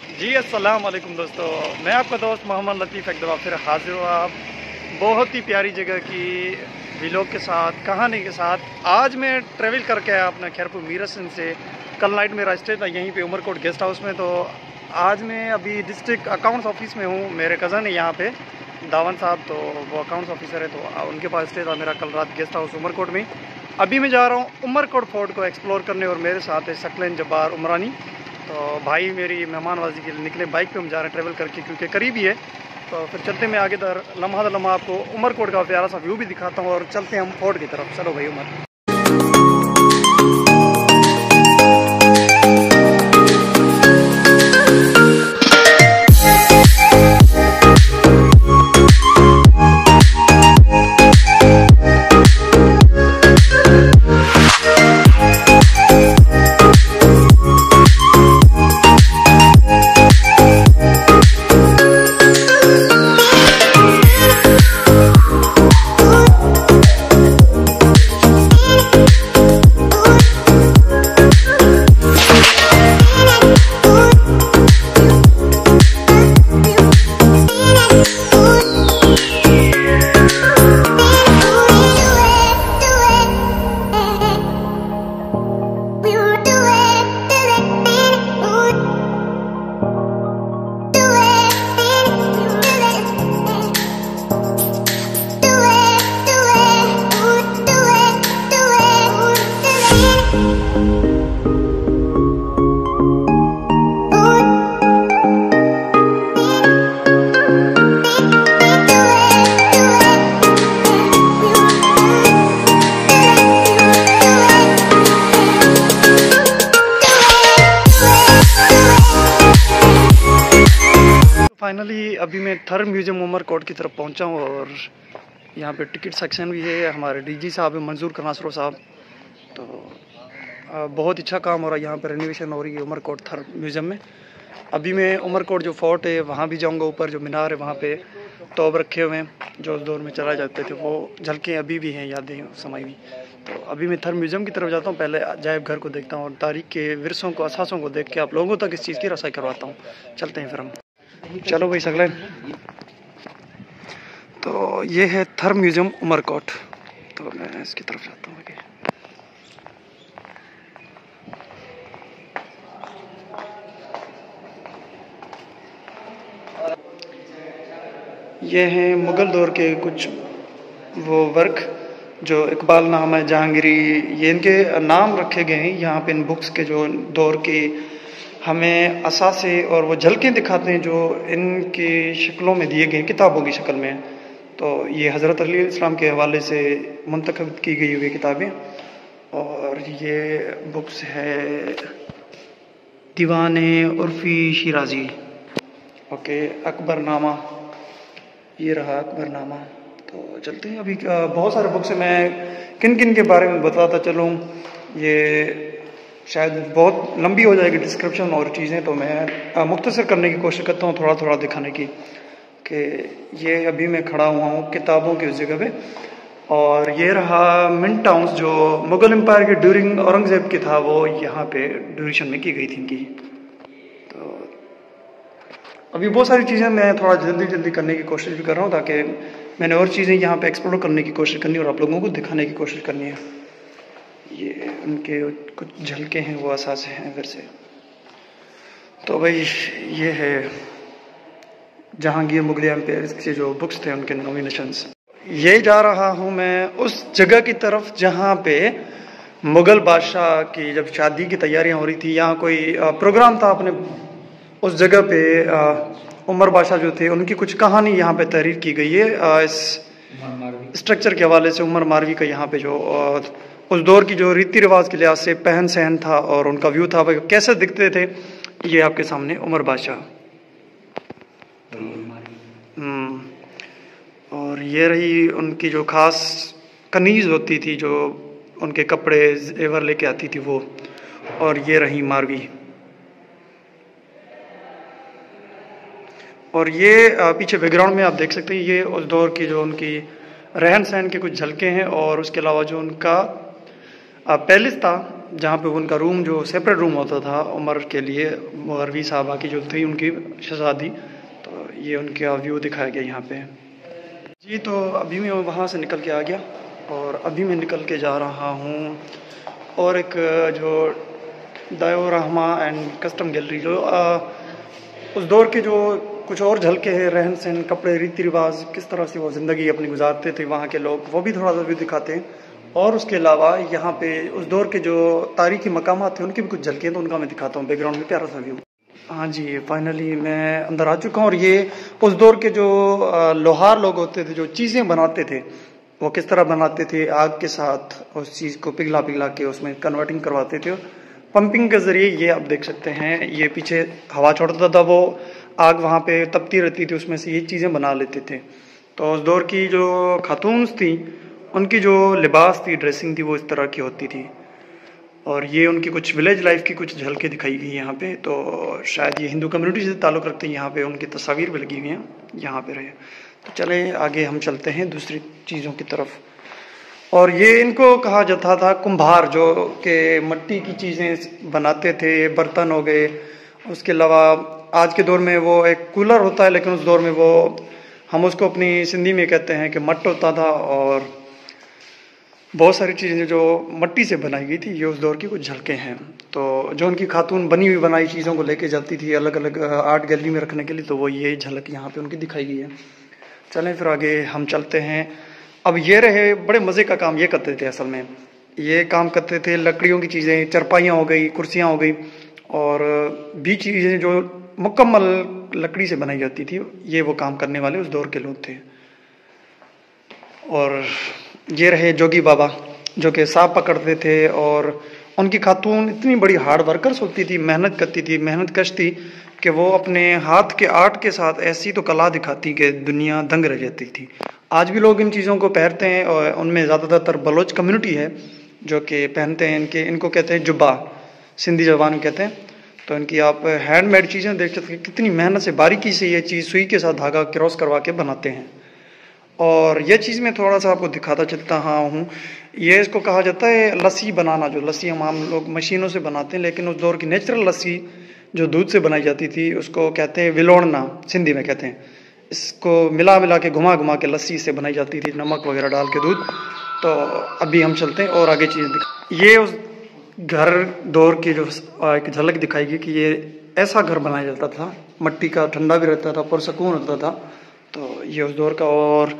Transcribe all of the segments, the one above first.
जी अस्सलाम वालेकुम दोस्तों, मैं आपका दोस्त मोहम्मद लतीफ़ एक दफ़ा फिर हाजिर हुआ आप बहुत ही प्यारी जगह की व्लॉग के साथ, कहानी के साथ। आज मैं ट्रैवल करके आया अपना खैरपुर मीरसन से। कल नाइट मेरा स्टे था यहीं पे उमरकोट गेस्ट हाउस में। तो आज मैं अभी डिस्ट्रिक्ट अकाउंट्स ऑफिस में हूँ। मेरे कज़न है यहाँ पे दावन साहब, तो वो अकाउंट्स ऑफिसर है, तो उनके पास स्टे था मेरा कल रात गेस्ट हाउस उमरकोट में। अभी मैं जा रहा हूँ उमरकोट फोर्ट को एक्सप्लोर करने और मेरे साथ है शकलेन जब्बार उमरानी। तो भाई मेरी मेहमानवाजी के लिए निकले, बाइक पे हम जा रहे हैं ट्रैवल करके क्योंकि करीब ही है। तो फिर चलते मैं आगे दर लम्हा आपको उमरकोट का प्यारा सा व्यू भी दिखाता हूँ और चलते हैं हम फोर्ट की तरफ। चलो भाई उमर। फाइनली अभी मैं थर म्यूज़ियम उमरकोट की तरफ पहुंचा हूं और यहाँ पे टिकट सेक्शन भी है। हमारे डीजी साहब है मंजूर करनासरो साहब। तो बहुत अच्छा काम हो रहा है, यहाँ पे रेनोवेशन हो रही है उमरकोट थर म्यूज़ियम में। अभी मैं उमरकोट जो फोर्ट है वहाँ भी जाऊँगा, ऊपर जो मीनार है वहाँ पे तोप रखे हुए हैं जो उस दौर में चलाए जाते थे, वो झलकें अभी भी हैं, यादें समय भी। तो अभी मैं थर म्यूज़ियम की तरफ जाता हूँ, पहले अजायब घर को देखता हूँ और तारीख के विरसों को असासों को देख के आप लोगों तक इस चीज़ की रसाई करवाता हूँ। चलते हैं फिर हम। चलो भाई शकलेन। तो ये है थर म्यूज़ियम उमरकोट। तो मैं इसकी तरफ जाता हूँ। ये हैं मुग़ल दौर के कुछ वो वर्क जो इकबाल नामा जहांगीरी, ये इनके नाम रखे गए हैं यहाँ पे इन बुक्स के जो दौर के हमें असासे और वो झलकें दिखाते हैं जो इनकी शक्लों में दिए गए किताबों की शक्ल में। तो ये हज़रत अली इस्लाम के हवाले से मुंतखब की गई हुई किताबें। और ये बुक्स है दीवान उर्फ़ी शिराजी। ओके, अकबरनामा, ये रहा अकबरनामा। तो चलते हैं। अभी बहुत सारे बुक्स हैं, मैं किन किन के बारे में बताता चलूँ, ये शायद बहुत लंबी हो जाएगी डिस्क्रिप्शन और चीज़ें, तो मैं मुख्तसर करने की कोशिश करता हूँ, थोड़ा थोड़ा दिखाने की। कि ये अभी मैं खड़ा हुआ हूँ किताबों की उस जगह पे, और ये रहा मिंट टाउन्स जो मुग़ल एम्पायर के ड्यूरिंग औरंगज़ेब की था, वो यहाँ पे ड्यूरेशन में की गई थी इनकी। तो अभी बहुत सारी चीज़ें मैं थोड़ा जल्दी करने की कोशिश भी कर रहा हूँ, ताकि मैंने और चीज़ें यहाँ पे एक्सप्लोर करने की कोशिश करनी है और आप लोगों को दिखाने की कोशिश करनी है। ये उनके कुछ झलके हैं, वो असासे हैं फिर से। तो भाई ये है जहांगीर मुगल एम्पायर के जो बुक्स थे उनके नॉमिनेशंस। ये जा रहा हूँ मैं उस जगह की तरफ जहाँ पे मुग़ल बादशाह की जब शादी की तैयारियाँ हो रही थी, यहाँ कोई प्रोग्राम था अपने उस जगह पे। उमर बादशाह जो थे उनकी कुछ कहानी यहाँ पे तहरीर की गई है इस स्ट्रक्चर के हवाले से। उमर मारवी का यहाँ पे जो उस दौर की जो रीति रिवाज के लिहाज से पहन सहन था और उनका व्यू था, वह कैसे दिखते थे, ये आपके सामने उमर बादशाह। और ये रही उनकी जो ख़ास कनीज़ होती थी जो उनके कपड़े जेवर लेके आती थी वो। और ये रही मारवी। और ये पीछे बैकग्राउंड में आप देख सकते हैं, ये उस दौर की जो उनकी रहन सहन के कुछ झलके हैं। और उसके अलावा जो उनका पैलेस था जहाँ पे उनका रूम जो सेपरेट रूम होता था उमर के लिए, मगरबी साहबा की जो थी उनकी शहजादी, तो ये उनका व्यू दिखाया गया यहाँ पे जी। तो अभी मैं वहाँ से निकल के आ गया और अभी मैं निकल के जा रहा हूँ और एक जो डायोरामा एंड कस्टम गैलरी, जो उस दौर के जो कुछ और झलके हैं, रहन सहन, कपड़े, रीति रिवाज, किस तरह से वो ज़िंदगी अपनी गुजारते थे वहाँ के लोग, वो भी थोड़ा सा भी दिखाते हैं। और उसके अलावा यहाँ पे उस दौर के जो तारीखी मकामात थे उनकी भी कुछ झलके हैं, तो उनका मैं दिखाता हूँ। बैकग्राउंड में प्यारा सा व्यू। हाँ जी, फाइनली मैं अंदर आ चुका हूँ और ये उस दौर के जो लोहार लोग होते थे, जो चीज़ें बनाते थे, वो किस तरह बनाते थे, आग के साथ उस चीज़ को पिघला पिघला के उसमें कन्वर्टिंग करवाते थे पंपिंग के ज़रिए। ये आप देख सकते हैं, ये पीछे हवा छोड़ता था, वो आग वहाँ पे तपती रहती थी, उसमें से ये चीज़ें बना लेते थे। तो उस दौर की जो खातून थी उनकी जो लिबास थी, ड्रेसिंग थी, वो इस तरह की होती थी। और ये उनकी कुछ विलेज लाइफ की कुछ झलकें दिखाई गई यहाँ पे। तो शायद ये हिंदू कम्युनिटी से ताल्लुक़ रखते हैं, यहाँ पे उनकी तस्वीर भी लगी हुई हैं यहाँ पे रहे। तो चले आगे हम चलते हैं दूसरी चीज़ों की तरफ। और ये इनको कहा जाता था कुम्हार, जो कि मिट्टी की चीज़ें बनाते थे, बर्तन हो गए। उसके अलावा आज के दौर में वो एक कूलर होता है, लेकिन उस दौर में वो हम उसको अपनी सिंधी में कहते हैं कि मट्ट होता था। और बहुत सारी चीज़ें जो मिट्टी से बनाई गई थी, ये उस दौर की कुछ झलकें हैं। तो जो उनकी खातून बनी हुई बनाई चीज़ों को लेके जाती थी अलग अलग आर्ट गैलरी में रखने के लिए, तो वो ये झलक यहाँ पे उनकी दिखाई गई है। चलें फिर आगे हम चलते हैं। अब ये रहे बड़े मज़े का काम ये करते थे, असल में ये काम करते थे लकड़ियों की चीज़ें, चरपाइयाँ हो गई, कुर्सियाँ हो गई, और भी चीज़ें जो मुकम्मल लकड़ी से बनाई जाती थी, ये वो काम करने वाले उस दौर के लोग थे। और ये रहे जोगी बाबा, जो कि सांप पकड़ते थे, और उनकी खातून इतनी बड़ी हार्ड वर्कर्स होती थी, मेहनत करती थी, मेहनत कश थी, कि वो अपने हाथ के आर्ट के साथ ऐसी तो कला दिखाती कि दुनिया दंग रह जाती थी। आज भी लोग इन चीज़ों को पहनते हैं, और उनमें ज़्यादातर बलोच कम्युनिटी है जो कि पहनते हैं। इनको कहते हैं जुब्बा, सिंधी ज़बान में कहते हैं। तो इनकी आप हैंडमेड चीज़ें देख सकते हैं, कितनी मेहनत से, बारीकी से ये चीज़ सुई के साथ धागा क्रॉस करवा के बनाते हैं। और यह चीज़ मैं थोड़ा सा आपको दिखाता चलता हूँ। ये इसको कहा जाता है लस्सी बनाना, जो लस्सी हम लोग मशीनों से बनाते हैं, लेकिन उस दौर की नेचुरल लस्सी जो दूध से बनाई जाती थी उसको कहते हैं विलोड़ना, सिंधी में कहते हैं। इसको मिला मिला के घुमा घुमा के लस्सी से बनाई जाती थी, नमक वगैरह डाल के दूध। तो अभी हम चलते हैं और आगे चीज़ें दिखा। ये उस घर दौर की जो एक झलक दिखाई गई कि ये ऐसा घर बनाया जाता था, मिट्टी का, ठंडा भी रहता था, पुरसकून होता था। तो ये उस दौर का। और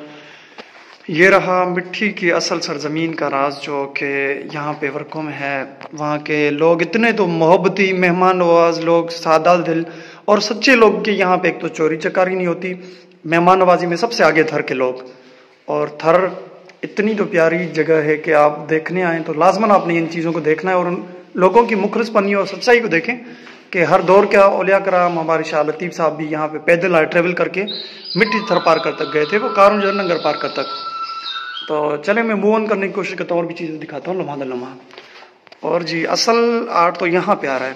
ये रहा मिट्टी की असल सरजमीन का राज, जो कि यहाँ पे वर्कों में है। वहाँ के लोग इतने तो मोहब्बती, मेहमान नवाज लोग, सादा दिल और सच्चे लोग के यहाँ पे एक तो चोरी चकारी नहीं होती। मेहमान नवाजी में सबसे आगे थर के लोग। और थर इतनी तो प्यारी जगह है कि आप देखने आए तो लाजमन आपने इन चीज़ों को देखना है, और उन लोगों की मुखलिसपनी और सच्चाई को देखें कि हर दौर के औलिया कराम, हमारे शाह लतीफ़ साहब भी यहाँ पे पैदल आए, ट्रेवल करके मिट्टी थर पार कर तक गए थे, वो कारून जो नंगर पार कर तक। तो चले मैं मूव ऑन करने की कोशिश करता हूँ और भी चीज़ें दिखाता हूँ लम्हा दर लम्हा। और जी असल आर्ट तो यहाँ पे आ रहा है।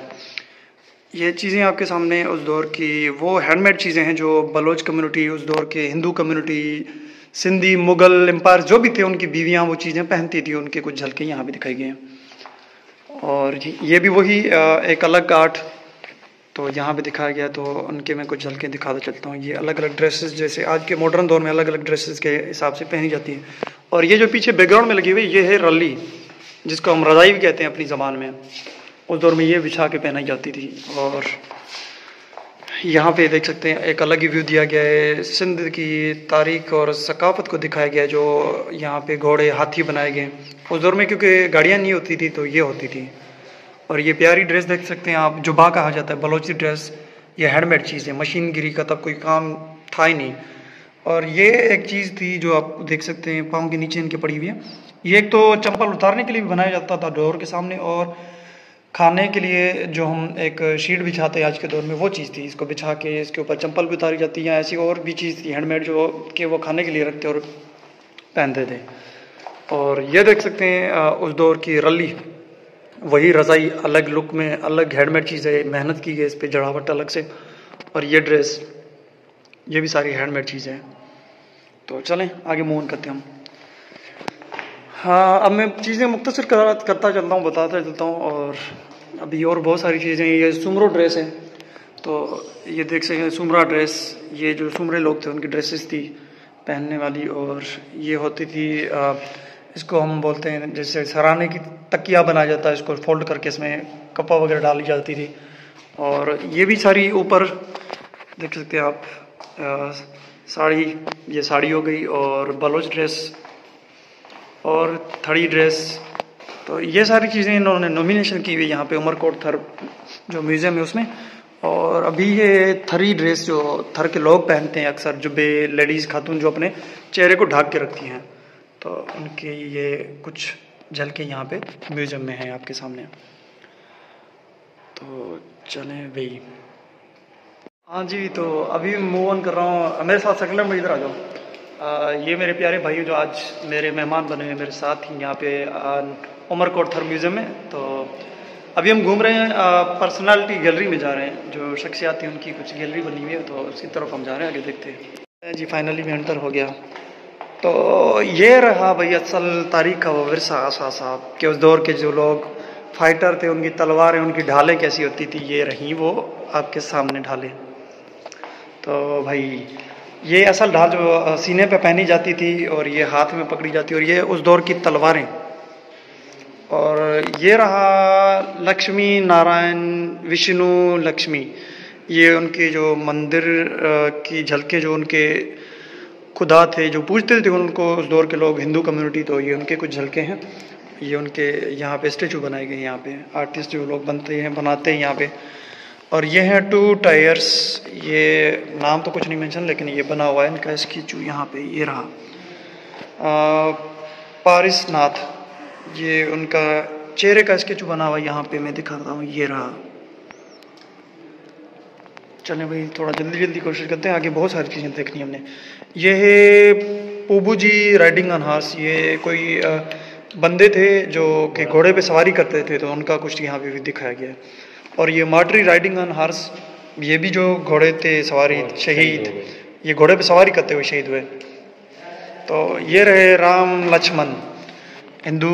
ये चीज़ें आपके सामने उस दौर की वो हैंडमेड चीज़ें हैं जो बलोच कम्युनिटी, उस दौर के हिंदू कम्युनिटी, सिंधी, मुग़ल एम्पायर जो भी थे, उनकी बीवियाँ वो चीज़ें पहनती थी, उनके कुछ झलके यहाँ भी दिखाई गए हैं। और जी ये भी वही एक अलग आर्ट तो यहाँ पे दिखाया गया, तो उनके मैं कुछ झलकें दिखाता चलता हूँ। ये अलग अलग ड्रेसेस, जैसे आज के मॉडर्न दौर में अलग अलग ड्रेसेस के हिसाब से पहनी जाती हैं। और ये जो पीछे बैकग्राउंड में लगी हुई ये है रली, जिसको हम रज़ाई भी कहते हैं अपनी ज़बान में। उस दौर में ये बिछा के पहनाई जाती थी। और यहाँ पे देख सकते हैं एक अलग ही व्यू दिया गया है, सिंध की तारीख और सकाफत को दिखाया गया है, जो यहाँ पे घोड़े, हाथी बनाए गए। उस दौर में क्योंकि गाड़ियाँ नहीं होती थी तो ये होती थी। और ये प्यारी ड्रेस देख सकते हैं आप, जुबा कहा जाता है, बलोची ड्रेस। ये हैंडमेड चीज़ है, मशीनगिरी का तब कोई काम था ही नहीं। और ये एक चीज़ थी जो आप देख सकते हैं पाँव के नीचे इनके पड़ी हुई है। ये एक तो चंपल उतारने के लिए भी बनाया जाता था डोर के सामने, और खाने के लिए जो हम एक शीट बिछाते हैं आज के दौर में, वो चीज़ थी। इसको बिछा के इसके ऊपर चंपल भी उतारी जाती है, ऐसी और भी चीज़ थी हैंडमेड जो कि वो खाने के लिए रखते और पहनते थे। और ये देख सकते हैं उस दौर की रली, वही रज़ाई, अलग लुक में, अलग हैंडमेड चीज़ है, मेहनत की गई इस पर, जड़ावट अलग से। और ये ड्रेस, ये भी सारी हैंडमेड चीज़ें हैं। तो चलें आगे मूव ऑन करते हैं हम। हाँ, अब मैं चीज़ें मुख्तसर करता चलता हूँ, बताता चलता हूँ। और अभी और बहुत सारी चीज़ें, ये सुमरो ड्रेस है, तो ये देख सकते हैं सुमरा ड्रेस। ये जो सुमरे लोग थे उनकी ड्रेसेस थी पहनने वाली, और ये होती थी इसको हम बोलते हैं जैसे सराहने की तकिया बनाया जाता है, इसको फोल्ड करके इसमें कपड़ा वगैरह डाली जाती थी। और ये भी सारी ऊपर देख सकते हैं आप साड़ी, ये साड़ी हो गई, और बलोच ड्रेस और थड़ी ड्रेस। तो ये सारी चीज़ें इन्होंने नॉमिनेशन की हुई यहाँ पे उमरकोट थर जो म्यूज़ियम है उसमें। और अभी ये थरी ड्रेस जो थर के लोग पहनते हैं अक्सर, जुब्बे, लेडीज़ खातून जो अपने चेहरे को ढक के रखती हैं, तो उनके ये कुछ झलके यहाँ पे म्यूज़ियम में हैं आपके सामने। तो चलें भाई। हाँ जी, तो अभी मूव ऑन कर रहा हूँ। मेरे साथ सेकंड में इधर आ जाओ। ये मेरे प्यारे भाई जो आज मेरे मेहमान बने हैं मेरे साथ ही यहाँ पे उमरकोट थर म्यूज़ियम में। तो अभी हम घूम रहे हैं, पर्सनालिटी गैलरी में जा रहे हैं, जो शख्सियात थी उनकी कुछ गैलरी बनी हुई है, तो उसकी तरफ हम जा रहे हैं, आगे देखते हैं जी। फाइनली मैं एंटर हो गया। तो ये रहा भाई असल तारीख का वो विरसा साहब कि उस दौर के जो लोग फाइटर थे, उनकी तलवारें, उनकी ढालें कैसी होती थी, ये रही वो आपके सामने ढालें। तो भाई ये असल ढाल जो सीने पे पहनी जाती थी और ये हाथ में पकड़ी जाती, और ये उस दौर की तलवारें। और ये रहा लक्ष्मी नारायण विष्णु लक्ष्मी, ये उनके जो मंदिर की झलके, जो उनके खुदा थे जो पूजते थे उनको उस दौर के लोग, हिंदू कम्युनिटी, तो ये उनके कुछ झलके हैं। ये उनके यहाँ पे स्टेचू बनाए गए हैं, यहाँ पे आर्टिस्ट जो लोग बनाते हैं यहाँ पे। और ये हैं 2 टायर्स, ये नाम तो कुछ नहीं मेंशन, लेकिन ये बना हुआ है इनका स्केचू यहाँ पे। ये रहा पारिसनाथ, ये उनका चेहरे का स्केचू बना हुआ है यहाँ पे, मैं दिखाता हूँ। ये रहा। चलें भाई थोड़ा जल्दी जल्दी कोशिश करते हैं, आगे बहुत सारी चीज़ें देखनी हमने। ये है पूबू जी राइडिंग ऑन हॉर्स, ये कोई बंदे थे जो कि घोड़े पे सवारी करते थे, तो उनका कुछ यहाँ पे भी दिखाया गया है। और ये मार्टरी राइडिंग ऑन हॉर्स, ये भी जो घोड़े थे सवारी शहीद, ये घोड़े पे सवारी करते हुए शहीद हुए। तो ये रहे राम लक्ष्मण, हिंदू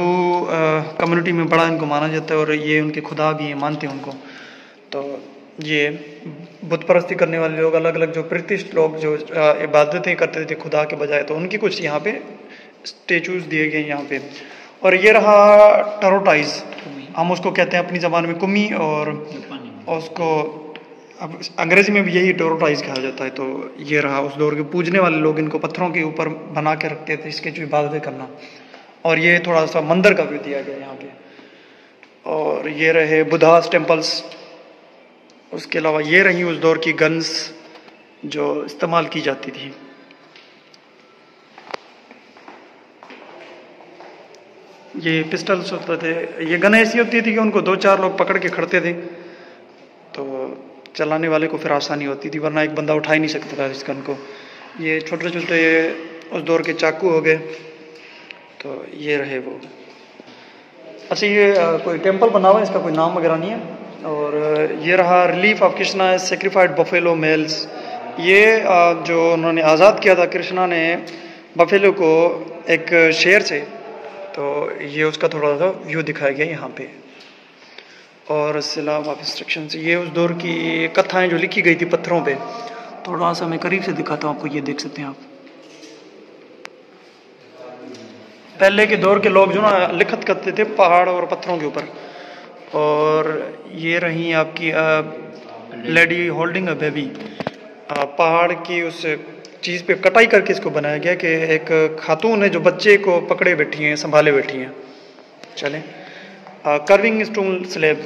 कम्युनिटी में बड़ा इनको माना जाता है, और ये उनके खुदा भी मानते हैं उनको। तो ये बुत परस्ती करने वाले लोग, अलग अलग जो प्रतिष्ठित लोग जो इबादतें करते थे खुदा के बजाय, तो उनकी कुछ यहाँ पे स्टेचूज दिए गए यहाँ पे। और ये रहा टरोटाइज, हम उसको कहते हैं अपनी ज़बान में कुमी, और उसको अब अंग्रेजी में भी यही टोरोटाइज कहा जाता है। तो ये रहा उस दौर के पूजने वाले लोग, इनको पत्थरों के ऊपर बना के रखते थे इसके जो इबादतें करना। और ये थोड़ा सा मंदिर का व्यू दिया गया यहाँ पे। और ये रहे बुद्धास टेम्पल्स। उसके अलावा ये रही उस दौर की गन्स जो इस्तेमाल की जाती थी। ये पिस्टल्स होते थे, ये गन ऐसी होती थी कि उनको 2-4 लोग पकड़ के खड़ते थे, तो चलाने वाले को फिर आसानी होती थी, वरना एक बंदा उठा ही नहीं सकता था इस गन को। ये छोटे छोटे उस दौर के चाकू हो गए। तो ये रहे वो। अच्छा, ये कोई टेम्पल बना हुआ है, इसका कोई नाम वगैरह नहीं है। और ये रहा relief of Krishna sacrificed buffalo males, ये जो उन्होंने आज़ाद किया था कृष्णा ने बफेलो को एक शेर से, तो ये उसका थोड़ा सा व्यू दिखाया गया यहाँ पे। और सिलाब ऑफ इंस्ट्रक्शंस, ये उस दौर की कथाएं जो लिखी गई थी पत्थरों पे। थोड़ा सा मैं करीब से दिखाता हूँ आपको, ये देख सकते हैं आप। पहले के दौर के लोग जो ना लिखत करते थे पहाड़ और पत्थरों के ऊपर। और ये रही आपकी लेडी होल्डिंग अ बेबी, पहाड़ की उस चीज़ पे कटाई करके इसको बनाया गया कि एक खातून है जो बच्चे को पकड़े बैठी हैं, संभाले बैठी हैं। चलें, कर्विंग स्टोन स्लैब,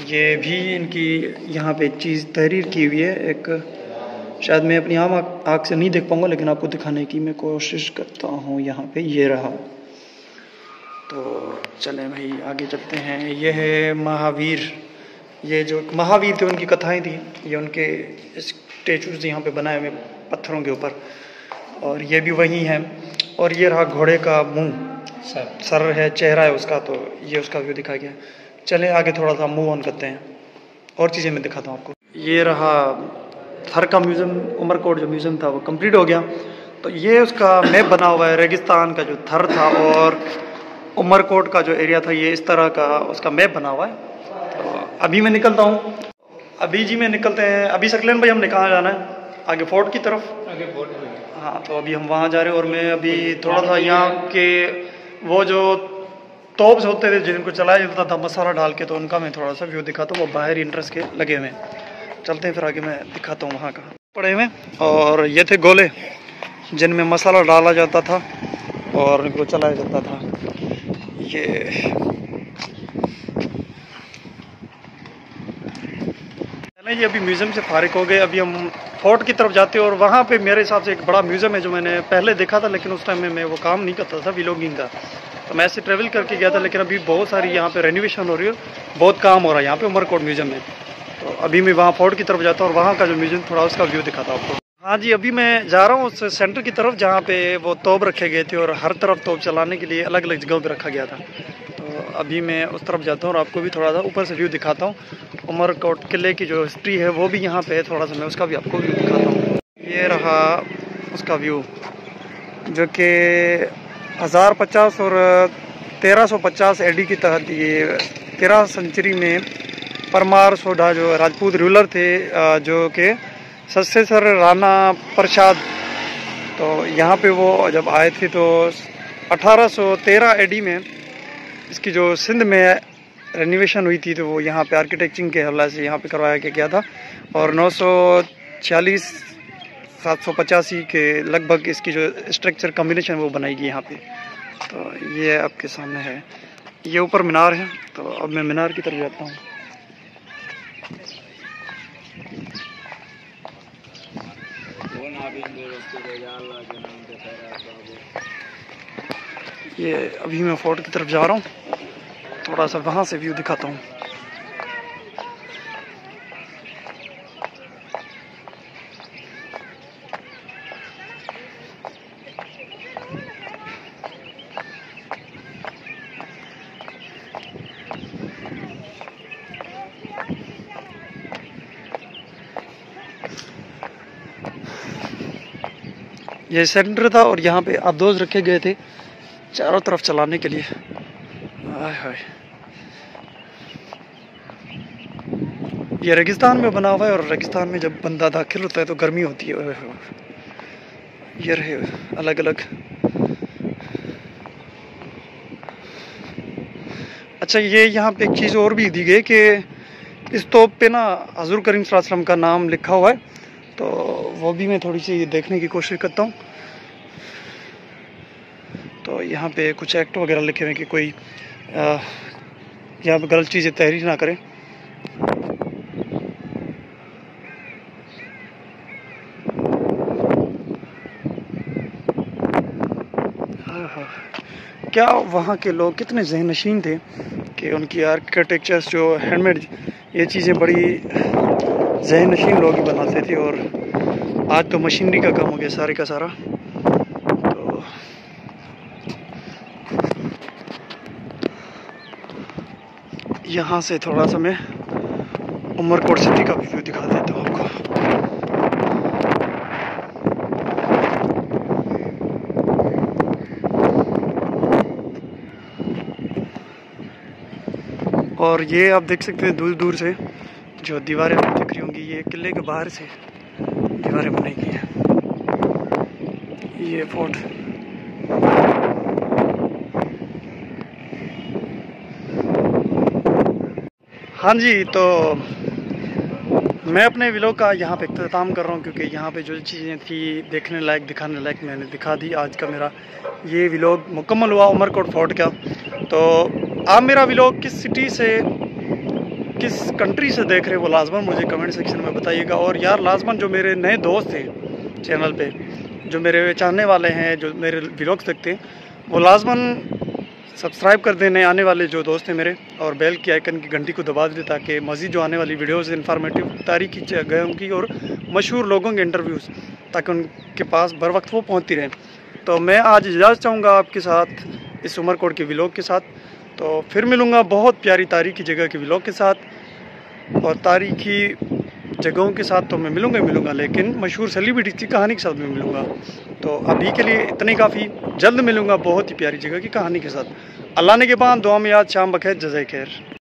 ये भी इनकी यहाँ पे चीज़ तहरीर की हुई है। एक शायद मैं अपनी आँख से नहीं देख पाऊँगा, लेकिन आपको दिखाने की मैं कोशिश करता हूँ। यहाँ पे ये रहा। तो चलें भाई आगे चलते हैं। ये है महावीर, ये जो महावीर थे उनकी कथाएं थी, ये उनके स्टेचूज यहाँ पे बनाए हुए पत्थरों के ऊपर। और ये भी वही हैं। और ये रहा घोड़े का मुंह, सर है, चेहरा है उसका, तो ये उसका व्यू दिखाया गया। चलें आगे थोड़ा सा मूव ऑन करते हैं, और चीज़ें मैं दिखाता हूँ आपको। ये रहा थर का म्यूज़ियम, उमरकोट जो म्यूज़ियम था वो कंप्लीट हो गया। तो ये उसका मैप बना हुआ है रेगिस्तान का जो थर था, और उमरकोट का जो एरिया था ये इस तरह का उसका मैप बना हुआ है। तो अभी मैं निकलता हूँ, अभी जी मैं निकलते हैं। अभी सकलेन भाई हमने कहाँ जाना है? आगे फोर्ट की तरफ। आगे फोर्ट में। हाँ, तो अभी हम वहाँ जा रहे हैं। और मैं अभी थोड़ा सा यहाँ के वो जो तोप्स होते थे जिनको चलाया जाता था मसाला डाल के, तो उनका मैं थोड़ा सा व्यू दिखाता हूँ। वो बाहर इंटरेस्ट के लगे हुए चलते हैं, फिर आगे मैं दिखाता हूँ वहाँ का पड़े हुए। और ये थे गोले जिनमें मसाला डाला जाता था और इनको चलाया जाता था। ये नहीं, ये अभी म्यूज़ियम से फारिग हो गए। अभी हम फोर्ट की तरफ जाते हैं और वहाँ पे मेरे हिसाब से एक बड़ा म्यूज़ियम है जो मैंने पहले देखा था, लेकिन उस टाइम में मैं वो काम नहीं करता था व्लॉगिंग का, तो मैं ऐसे ट्रैवल करके गया था। लेकिन अभी बहुत सारी यहाँ पे रेनोवेशन हो रही है, बहुत काम हो रहा है यहाँ पे उमरकोट म्यूज़ियम में। तो अभी मैं वहाँ फोर्ट की तरफ जाता हूँ और वहाँ का जो म्यूज़ियम थोड़ा उसका व्यू दिखाता हूँ आपको। हाँ जी, अभी मैं जा रहा हूँ उस सेंटर की तरफ जहाँ पे वो तोप रखे गए थे और हर तरफ तोप चलाने के लिए अलग अलग जगहों पे रखा गया था। तो अभी मैं उस तरफ जाता हूँ और आपको भी थोड़ा सा ऊपर से व्यू दिखाता हूँ। उमरकोट किले की जो हिस्ट्री है वो भी यहाँ पे है, थोड़ा सा मैं उसका भी आपको व्यू दिखाता हूँ। ये रहा उसका व्यू जो कि 1050 और 1350 AD के तहत, ये 13 सेंचुरी में परमार सोढ़ा जो राजपूत रूलर थे, जो कि सर राणा प्रसाद, तो यहाँ पे वो जब आए थे तो 1813 AD में इसकी जो सिंध में रेनोवेशन हुई थी, तो वो यहाँ पे आर्किटेक्चर के हवाले से यहाँ पे करवाया गया था। और 946 785 के लगभग इसकी जो स्ट्रक्चर कॉम्बिनेशन वो बनाएगी यहाँ पे। तो ये आपके सामने है, ये ऊपर मीनार है। तो अब मैं मीनार की तरफ जाता हूँ। ये अभी मैं फोर्ट की तरफ जा रहा हूँ, थोड़ा सा वहाँ से व्यू दिखाता हूँ। ये सेंटर था और यहाँ पे आबदोज रखे गए थे चारों तरफ चलाने के लिए। हाय हाय, ये रेगिस्तान में बना हुआ है और रेगिस्तान में जब बंदा दाखिल होता है तो गर्मी होती है। ये रहे अलग अलग। अच्छा, ये यहाँ पे एक चीज़ और भी दी गई कि इस तोप पे ना हज़ूर करीम सल्लल्लाहु अलैहि वसल्लम का नाम लिखा हुआ है, तो वो भी मैं थोड़ी सी देखने की कोशिश करता हूँ। तो यहाँ पे कुछ एक्ट वगैरह लिखे हुए हैं कि कोई यहाँ पे गलत चीज़ें तहरीर ना करें। क्या वहाँ के लोग कितने ज़हनशीन थे कि उनकी आर्किटेक्चर्स जो हैंडमेड ये चीज़ें बड़ी ज़हनशीन लोग ही बनाते थे। और आज तो मशीनरी का काम हो गया सारे का सारा। तो यहाँ से थोड़ा सा मैं उमरकोट सिटी का व्यू दिखा देता हूँ आपको। और ये आप देख सकते हैं दूर दूर से जो दीवारें दिख रही होंगी, ये किले के बाहर से दीवारें बनाई गई हैं। ये फोर्ट हाँ जी, तो मैं अपने व्लॉग का यहाँ पे इख्तिताम कर रहा हूँ, क्योंकि यहाँ पे जो चीज़ें थी देखने लायक दिखाने लायक मैंने दिखा दी। आज का मेरा ये व्लॉग मुकम्मल हुआ उमरकोट फोर्ट का। तो आप मेरा व्लॉग किस सिटी से किस कंट्री से देख रहे हो वो लाजमन मुझे कमेंट सेक्शन में बताइएगा। और यार लाजमन जो मेरे नए दोस्त हैं चैनल पे, जो मेरे चाहने वाले हैं, जो मेरे व्लॉग्स देखते हैं, वो लाजमन सब्सक्राइब कर दें नए आने वाले जो दोस्त हैं मेरे, और बेल की आइकन की घंटी को दबा दें ताकि मज़ीद जो आने वाली वीडियोज़ इन्फॉर्मेटिव तारीखी जगहों की और मशहूर लोगों के इंटरव्यूज़ ताकि उनके पास बर वक्त वो पहुँचती रहें। तो मैं आज इजाज़त चाहूँगा आपके साथ इस उमरकोट के व्लॉग के साथ। तो फिर मिलूँगा बहुत प्यारी तारीखी जगह के व्लॉग के साथ और तारीखी जगहों के साथ। तो मैं मिलूँगा लेकिन मशहूर सेलिब्रिटी की कहानी के साथ मैं मिलूँगा। तो अभी के लिए इतनी काफ़ी, जल्द मिलूँगा बहुत ही प्यारी जगह की कहानी के साथ। अल्लाह ने के पान दुआ में याद शाम बखैर जज़ाए खैर।